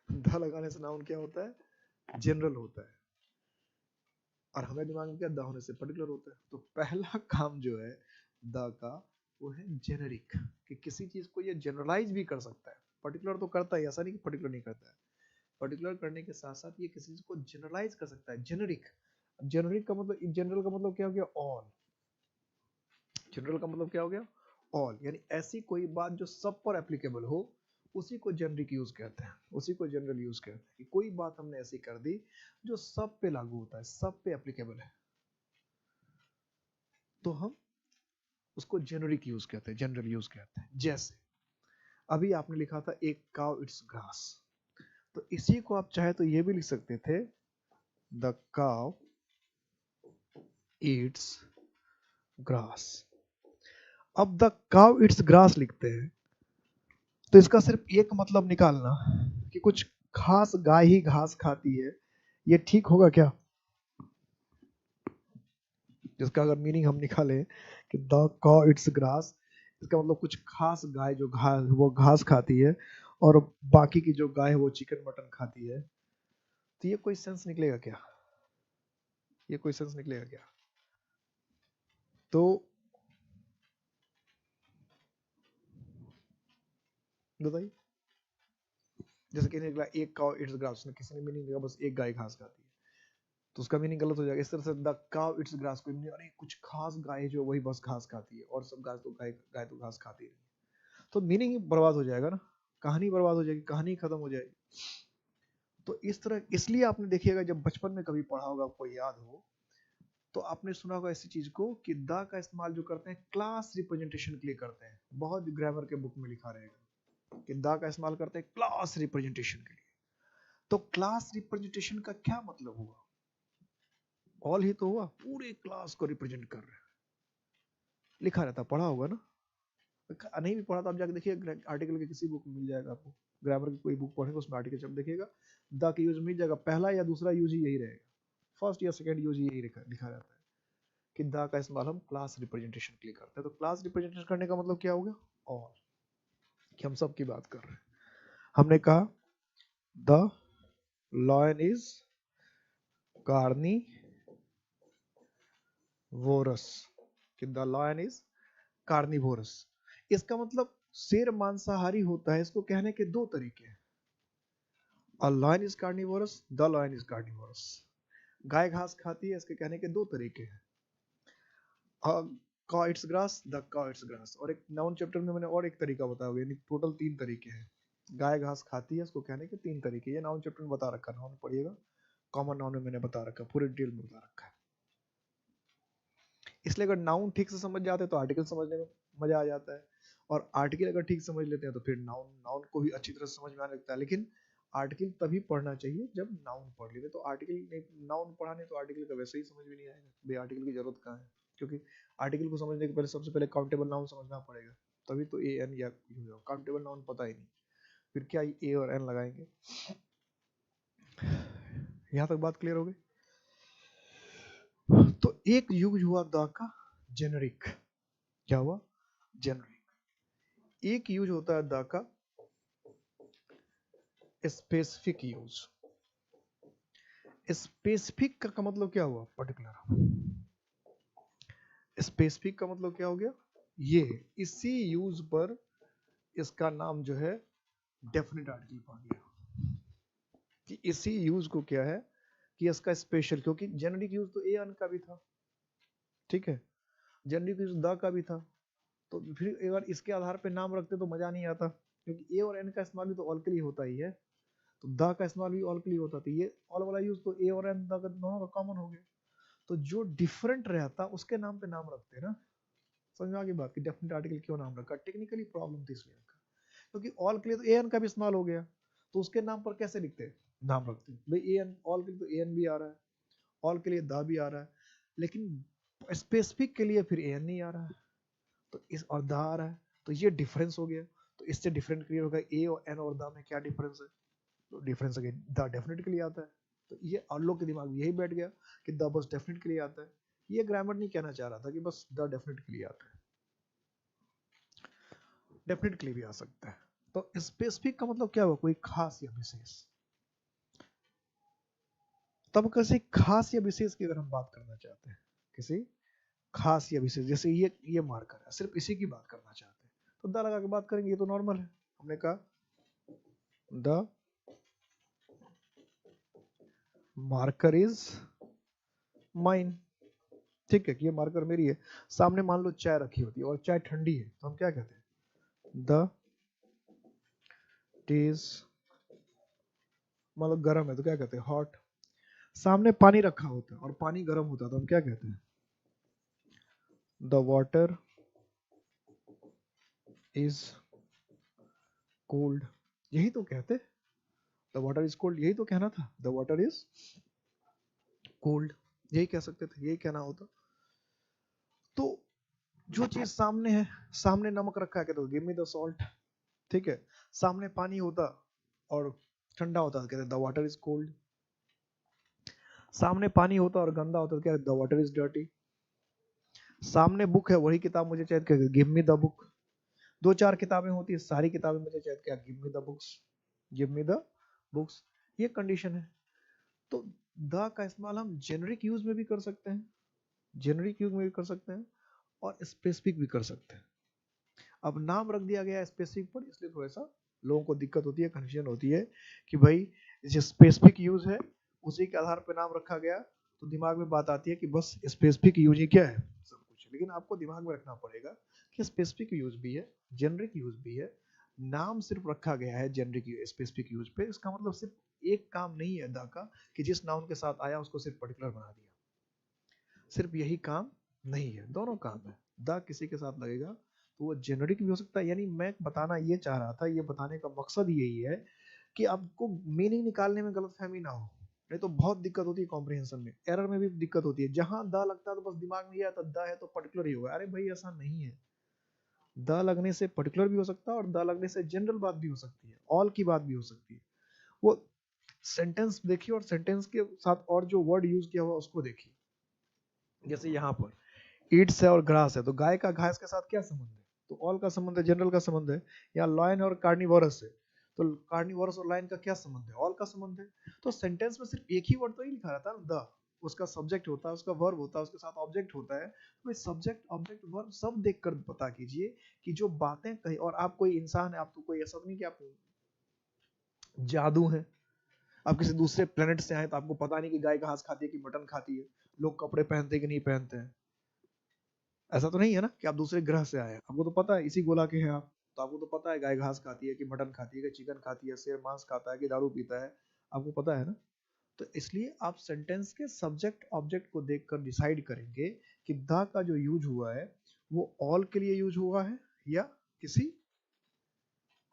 द लगाने से नाउन क्या होता है, जनरल होता है, और हमें दिमाग में क्या, द होने से पर्टिकुलर होता है। तो पहला काम जो है द का वो है जेनेरिक, कि किसी चीज को ये जनरलाइज भी कर सकता है। पर्टिकुलर तो करता है, ऐसा नहीं कि पर्टिकुलर नहीं करता है। पर्टिकुलर करने के साथ साथ ये किसी चीज को जनरलाइज कर सकता है, जेनेरिक। जेनेरिक का मतलब, जनरल का मतलब क्या हो गया, ऑल। जनरल का मतलब क्या हो गया, ऑल। यानी ऐसी कोई बात जो सब पर एप्लीकेबल हो, उसी को जेनरिक यूज कहते हैं, उसी को जनरल यूज कहते हैं। कि कोई बात हमने ऐसी कर दी जो सब पे लागू होता है, सब पे एप्लीकेबल है, तो हम उसको जेनरिक यूज कहते हैं, जनरल यूज कहते हैं। जैसे अभी आपने लिखा था एक काउ इट्स ग्रास, तो इसी को आप चाहे तो ये भी लिख सकते थे, द काउ ईट्स ग्रास। अब द काउ इट्स ग्रास लिखते हैं तो इसका सिर्फ एक मतलब निकालना कि कुछ खास गाय ही घास खाती है, ये ठीक होगा क्या। जिसका अगर मीनिंग हम निकालें कि द कॉ इट्स ग्रास, इसका मतलब कुछ खास गाय जो घास, वो घास खाती है, और बाकी की जो गाय है वो चिकन मटन खाती है, तो ये कोई सेंस निकलेगा क्या, ये कोई सेंस निकलेगा क्या। तो बताइए, जैसे कि निकला एक काउ इट्स ग्रास, किसी ने मीनिंग दिया बस एक गाय घास खाती है, तो उसका मीनिंग गलत हो जाएगा। इस तरह से द काउ इट्स ग्रास, कोई मीनिंग अरे कुछ खास गाय जो वही बस घास खाती है, और सब गाय तो गाय तो घास खाती नहीं, तो मीनिंग ही बर्बाद हो जाएगा ना, कहानी बर्बाद हो जाएगी, कहानी खत्म हो जाएगी। तो इस तरह, इसलिए आपने देखिएगा जब बचपन में कभी पढ़ा होगा, आपको याद हो, तो आपने सुना होगा ऐसी चीज को कि द का इस्तेमाल जो करते हैं क्लास रिप्रेजेंटेशन के लिए करते हैं। बहुत ग्रामर के बुक में लिखा रहेगा कि द का इस्तेमाल करते हैं क्लास रिप्रेजेंटेशन के लिए। तो क्लास रिप्रेजेंटेशन का क्या मतलब हुआ? ऑल ही तो हुआ, पूरे क्लास को रिप्रेजेंट कर रहे हैं। लिखा रहता, पढ़ा होगा ना? नहीं भी पढ़ा तो आप जाके देखिए, आर्टिकल के किसी बुक में मिल जाएगा आपको। ग्रामर की कोई बुक पढ़ेंगे उसमें आर्टिकल जब देखिएगा द का यूज मिल जाएगा। पहला या दूसरा यूज ही यही रहेगा, फर्स्ट या सेकंड यूज ही यही लिखा रहता है कि द का इस्तेमाल हम क्लास रिप्रेजेंटेशन के लिए करते हैं। तो क्लास रिप्रेजेंटेशन करने का मतलब क्या हो गया? ऑल, कि हम सब की बात कर रहे हैं। हमने कहा द लायन इज कार्निवोरस, कि द लायन इज कार्निवोरस। इसका मतलब शेर मांसाहारी होता है। इसको कहने के दो तरीके हैं, a lion is carnivorous, the lion is carnivorous. गाय घास खाती है, इसके कहने के दो तरीके हैं, cow eats grass, the cow eats grass. और एक नाउन चैप्टर में मैंने और एक तरीका बताया हुआ, यानी टोटल 3 तरीके हैं। गाय घास खाती है, इसको कहने के 3 तरीके, ये नाउन चैप्टर में बता रखा है, नाउन पढ़िएगा, कॉमन नाउन में मैंने बता रखा है, पूरे डिटेल में बता रखा है। इसलिए अगर नाउन ठीक से समझ जाते हैं तो आर्टिकल समझने में मजा आ जाता है, और आर्टिकल अगर ठीक समझ लेते हैं तो फिर नाउन नाउन को भी अच्छी तरह से समझ में आने लगता है। लेकिन आर्टिकल तभी पढ़ना चाहिए जब नाउन पढ़ लेते, तो आर्टिकल नहीं, नाउन पढ़ा नहीं तो आर्टिकल का वैसे ही समझ में नहीं आएगा, भाई आर्टिकल की जरूरत कहाँ है। क्योंकि आर्टिकल को समझने के पहले सबसे पहले काउंटेबल नाउन समझना पड़ेगा, तभी तो ए एन या काउंटेबल नाउन पता ही नहीं, फिर क्या ए और एन लगाएंगे। यहाँ तक बात क्लियर हो गई? तो एक यूज हुआ द का जेनरिक, क्या हुआ? जेनरिक। एक यूज होता है द का स्पेसिफिक यूज। स्पेसिफिक का मतलब क्या हुआ? पर्टिकुलर। स्पेसिफिक का मतलब क्या हो गया? ये इसी यूज पर इसका नाम जो है डेफिनेट आर्टिकल पा गया, कि इसी यूज को क्या है कि इसका स्पेशल, क्योंकि जेनरिक यूज तो ए एन का भी था, ठीक है, जेनरिक यूज द का भी था, तो फिर अगर इसके आधार पे नाम रखते तो मजा नहीं आता, क्योंकि ए और एन का इस्तेमाल भी तो ऑल के लिए होता ही है, तो द का इस्तेमाल भी ऑल के लिए होता था। ये ऑल वाला यूज तो ए और एन द दोनों का कॉमन हो गया, तो जो डिफरेंट रहता उसके नाम पे नाम रखते ना। समझ में आ गई बात, कि डेफिनेट आर्टिकल क्यों नाम रखा? टेक्निकली प्रॉब्लम थी इसलिए रखा, क्योंकि ऑल के लिए तो ए एन का भी इस्तेमाल हो गया, तो उसके नाम पर कैसे लिखते हैं, नाम रखते हैं भाई ए एन, ऑल के लिए तो ए एन भी आ रहा है, ऑल के लिए द भी आ रहा है, लेकिन स्पेसिफिक के लिए फिर ए एन नहीं आ रहा है, तो इस और द आ रहा है, तो ये डिफरेंस हो गया। तो इससे डिफरेंट क्लियर होगा ए और एन और द में क्या डिफरेंस है, तो डिफरेंस अगेन द डेफिनेट के लिए आता है। तो ये और लोग के दिमाग में यही बैठ गया कि द बस डेफिनेट के लिए आता है। ये ग्रामर नहीं कहना चाह रहा था कि बस द डेफिनेट के लिए आता है, डेफिनेट के लिए भी आ सकता है। तो स्पेसिफिक का मतलब क्या हुआ? कोई खास या विशेष। तब किसी खास या विशेष की अगर हम बात करना चाहते हैं, किसी खास या विशेष, जैसे ये मार्कर है, सिर्फ इसी की बात करना चाहते हैं तो द लगा के बात करेंगे, ये तो नॉर्मल है। हमने कहा द मार्कर इज माइन, ठीक है, कि ये मार्कर मेरी है। सामने मान लो चाय रखी होती है और चाय ठंडी है, तो हम क्या कहते हैं? द टीज, मतलब गर्म है तो क्या कहते हैं? हॉट। सामने पानी रखा होता है और पानी गर्म होता है, तो हम क्या कहते हैं? The water is cold. यही तो कहते, द वाटर इज कोल्ड, यही तो कहना था, द वाटर इज कोल्ड, यही कह सकते थे, यही कहना होता। तो जो चीज सामने है, सामने नमक रखा है, कहते हो गिव मी द सॉल्ट, ठीक है। सामने पानी होता और ठंडा होता, कहते द वाटर इज कोल्ड। सामने पानी होता और गंदा होता, क्या? The water is dirty. सामने बुक है, वही किताब मुझे चाहिए, क्या? Give me the book. दो चार किताबें होती है, सारी किताबें मुझे चाहिए, क्या? Give me the books, give me the books. ये कंडीशन है। तो द का इस्तेमाल हम जेनरिक यूज में भी कर सकते हैं, जेनरिक यूज में भी कर सकते हैं और स्पेसिफिक भी कर सकते हैं। अब नाम रख दिया गया स्पेसिफिक पर, इसलिए थोड़ा सा लोगों को दिक्कत होती है, कंफ्यूजन होती है कि भाई जो स्पेसिफिक यूज है उसी के आधार पर नाम रखा गया, तो दिमाग में बात आती है कि बस स्पेसिफिक यूज ही क्या है, सब कुछ। लेकिन आपको दिमाग में रखना पड़ेगा कि स्पेसिफिक यूज भी है, जेनरिक यूज भी है। नाम सिर्फ रखा गया है जेनरिक स्पेसिफिक यूज पे, इसका मतलब सिर्फ एक काम नहीं है द का कि जिस नाउन के साथ आया उसको सिर्फ पर्टिकुलर बना दिया, सिर्फ यही काम नहीं है, दोनों काम है। द किसी के साथ लगेगा तो वो जेनेरिक भी हो सकता है, यानी मैं बताना ये चाह रहा था, ये बताने का मकसद यही है कि आपको मीनिंग निकालने में गलतफहमी ना हो, नहीं तो बहुत दिक्कत होती है कॉम्प्रिहेंशन में, एरर में भी दिक्कत होती है। जहां द लगता है तो बस दिमाग में ये आता द है तो पर्टिकुलर ही होगा, अरे भाई ऐसा नहीं है। द लगने से पर्टिकुलर भी हो सकता है और द लगने से जनरल बात भी हो सकती है, ऑल की बात भी हो सकती है। वो सेंटेंस देखिए और सेंटेंस के साथ और जो वर्ड यूज किया हुआ उसको देखिए। जैसे यहाँ पर ईट्स है और ग्रास है, तो गाय का घास के साथ क्या संबंध है? तो ऑल का संबंध है, जनरल का संबंध है। या लॉयन और कार्निवोरस है, तो कार्निवोरस और लायन का क्या संबंध है? ऑल का संबंध है। तो सेंटेंस में सिर्फ एक ही वर्ड तो ही लिखा रहता है ना, द, उसका सब्जेक्ट होता है, उसका वर्ब होता है, उसके साथ ऑब्जेक्ट होता है। तो सब्जेक्ट ऑब्जेक्ट वर्ब सब देखकर पता कीजिए कि जो बातें कही, और आप कोई इंसान है, आप तो कोई ऐसा नहीं कि आप जादू है, आप किसी दूसरे प्लेनेट से आए तो आपको पता नहीं कि गाय घास खाती है कि मटन खाती है, लोग कपड़े पहनते हैं कि नहीं पहनते हैं। ऐसा तो नहीं है ना कि आप दूसरे ग्रह से आए, आपको तो पता है इसी गोला के हैं आप, तो आपको तो पता है गाय घास खाती है कि मटन खाती है कि चिकन खाती है, शेर मांस खाता है कि दारू पीता है, आपको पता है ना। तो इसलिए आप सेंटेंस के सब्जेक्ट ऑब्जेक्ट को देखकर डिसाइड करेंगे कि द का जो यूज हुआ है वो ऑल के लिए यूज हुआ है या किसी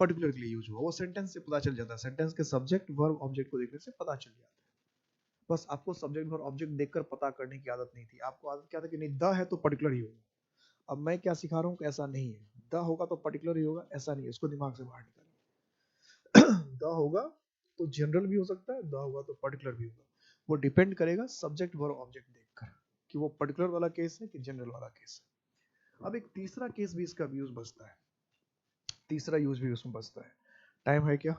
पर्टिकुलर के लिए यूज हुआ। वो सेंटेंस से पता चल जाता है, सेंटेंस के सब्जेक्ट वर्ब ऑब्जेक्ट को देखने से पता चल जाता है। बस आपको सब्जेक्ट वर्ब ऑब्जेक्ट देखकर पता करने की आदत नहीं थी, आपको आदत क्या था कि नहीं द है तो पर्टिकुलर ही होगा। अब मैं क्या सिखा रहा हूँ, ऐसा नहीं है, द होगा तो पर्टिकुलर ही होगा, ऐसा नहीं है, इसको दिमाग से बाहर निकालिए। द होगा तो जनरल भी हो सकता है, द होगा तो पर्टिकुलर भी होगा, वो डिपेंड करेगा सब्जेक्ट वर्ब ऑब्जेक्ट देखकर कि वो पर्टिकुलर वाला केस है कि जनरल वाला केस है। अब एक तीसरा केस भी इसका यूज बचता है, तीसरा यूज भी उसमें बचता है। टाइम है क्या?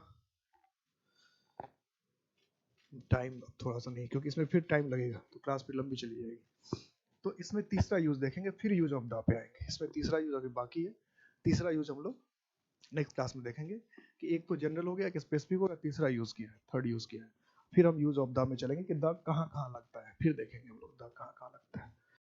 टाइम थोड़ा सा नहीं, क्योंकि इसमें फिर टाइम लगेगा तो क्लास फिर लंबी चली जाएगी। तो इसमें तीसरा यूज देखेंगे, फिर यूज ऑफ द पे आएंगे। इसमें तीसरा यूज अभी बाकी है, तीसरा यूज हम लोग नेक्स्ट क्लास में देखेंगे कि एक तो जनरल हो गया, एक स्पेसिफिक हो गया, तीसरा यूज किया है, थर्ड यूज किया है। फिर हम यूज ऑफ द में चलेंगे कि द कहाँ कहाँ लगता है, फिर देखेंगे हम लोग द कहाँ कहाँ लगता है।